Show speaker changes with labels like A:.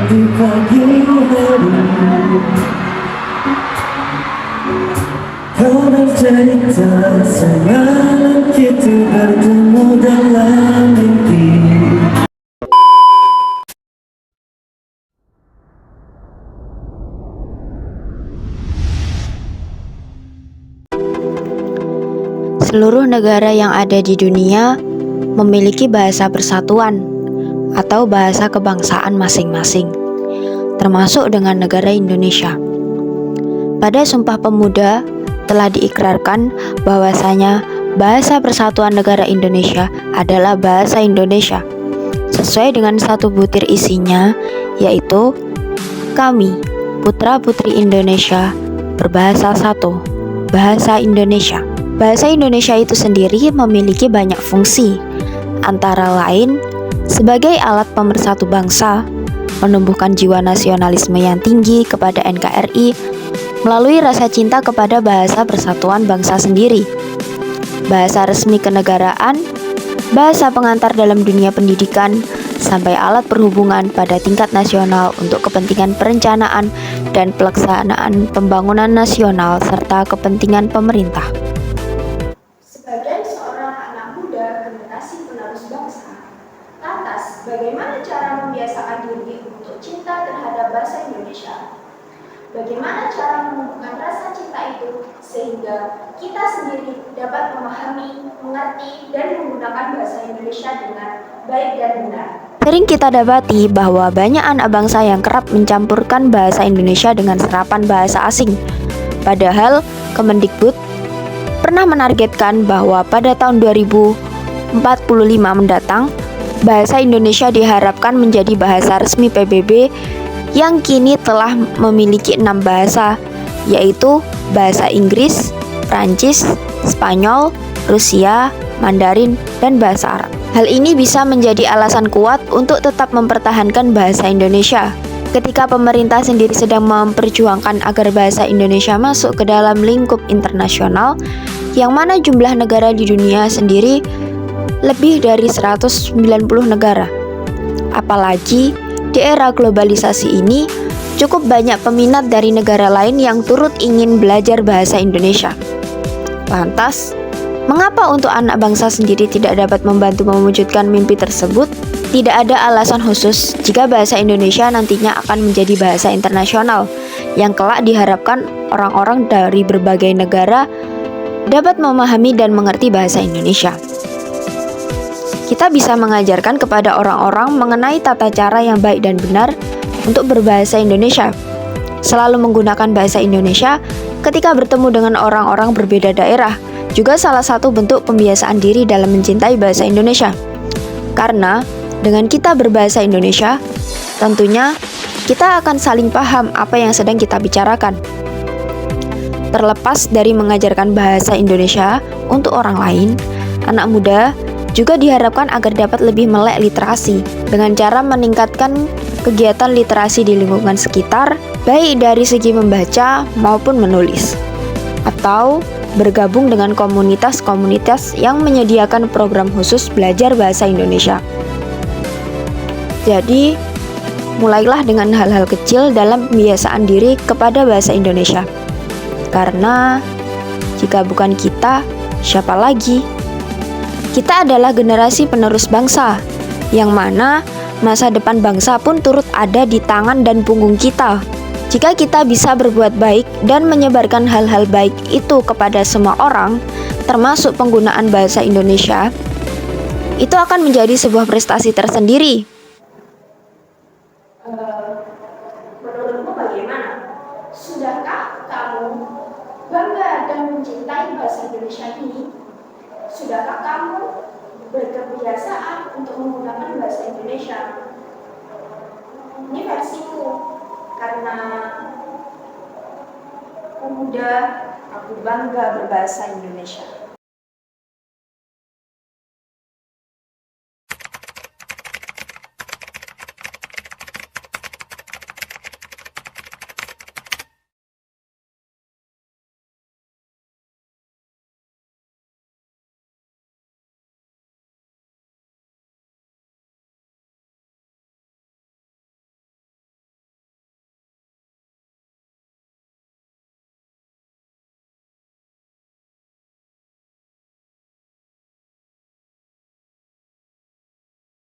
A: di pagi hari. Kau bercerita semalam kita bertemu dalam mimpi.
B: Seluruh negara yang ada di dunia memiliki bahasa persatuan atau bahasa kebangsaan masing-masing, termasuk dengan negara Indonesia. Pada Sumpah Pemuda telah diikrarkan bahwasanya bahasa persatuan negara Indonesia adalah bahasa Indonesia, sesuai dengan satu butir isinya, yaitu kami, putra-putri Indonesia, berbahasa satu, bahasa Indonesia. Bahasa Indonesia itu sendiri memiliki banyak fungsi, antara lain sebagai alat pemersatu bangsa, menumbuhkan jiwa nasionalisme yang tinggi kepada NKRI melalui rasa cinta kepada bahasa persatuan bangsa sendiri, bahasa resmi kenegaraan, bahasa pengantar dalam dunia pendidikan, sampai alat perhubungan pada tingkat nasional untuk kepentingan perencanaan dan pelaksanaan pembangunan nasional serta kepentingan pemerintah.
C: Sebagai seorang anak muda generasi penerus bangsa, lantas bagaimana cara membiasakan diri untuk cinta terhadap bahasa Indonesia? Bagaimana cara menumbuhkan rasa cinta itu sehingga kita sendiri dapat memahami, mengerti, dan menggunakan bahasa Indonesia dengan baik dan benar?
B: Sering kita dapati bahwa banyak anak bangsa yang kerap mencampurkan bahasa Indonesia dengan serapan bahasa asing. Padahal Kemendikbud pernah menargetkan bahwa pada tahun 2045 mendatang, bahasa Indonesia diharapkan menjadi bahasa resmi PBB yang kini telah memiliki 6 bahasa, yaitu bahasa Inggris, Prancis, Spanyol, Rusia, Mandarin, dan bahasa Arab. Hal ini bisa menjadi alasan kuat untuk tetap mempertahankan bahasa Indonesia. Ketika pemerintah sendiri sedang memperjuangkan agar bahasa Indonesia masuk ke dalam lingkup internasional, yang mana jumlah negara di dunia sendiri lebih dari 190 negara. Apalagi di era globalisasi ini, cukup banyak peminat dari negara lain yang turut ingin belajar bahasa Indonesia. Lantas, mengapa untuk anak bangsa sendiri tidak dapat membantu mewujudkan mimpi tersebut? Tidak ada alasan khusus jika bahasa Indonesia nantinya akan menjadi bahasa internasional yang kelak diharapkan orang-orang dari berbagai negara dapat memahami dan mengerti bahasa Indonesia. Kita bisa mengajarkan kepada orang-orang mengenai tata cara yang baik dan benar untuk berbahasa Indonesia. Selalu menggunakan bahasa Indonesia ketika bertemu dengan orang-orang berbeda daerah juga salah satu bentuk pembiasaan diri dalam mencintai bahasa Indonesia. Karena dengan kita berbahasa Indonesia, tentunya kita akan saling paham apa yang sedang kita bicarakan. Terlepas dari mengajarkan bahasa Indonesia untuk orang lain, anak muda juga diharapkan agar dapat lebih melek literasi dengan cara meningkatkan kegiatan literasi di lingkungan sekitar, baik dari segi membaca maupun menulis, atau bergabung dengan komunitas-komunitas yang menyediakan program khusus belajar bahasa Indonesia. Jadi, mulailah dengan hal-hal kecil dalam pembiasaan diri kepada bahasa Indonesia. Karena jika bukan kita, siapa lagi? Kita adalah generasi penerus bangsa, yang mana masa depan bangsa pun turut ada di tangan dan punggung kita. Jika kita bisa berbuat baik dan menyebarkan hal-hal baik itu kepada semua orang, termasuk penggunaan bahasa Indonesia, itu akan menjadi sebuah prestasi tersendiri.
C: Menurutmu bagaimana? Sudahkah kamu bangga dan mencintai bahasa Indonesia ini? Sudahkah kamu berkebiasaan untuk menggunakan bahasa Indonesia? Ini versiku, karena pemuda aku bangga berbahasa Indonesia.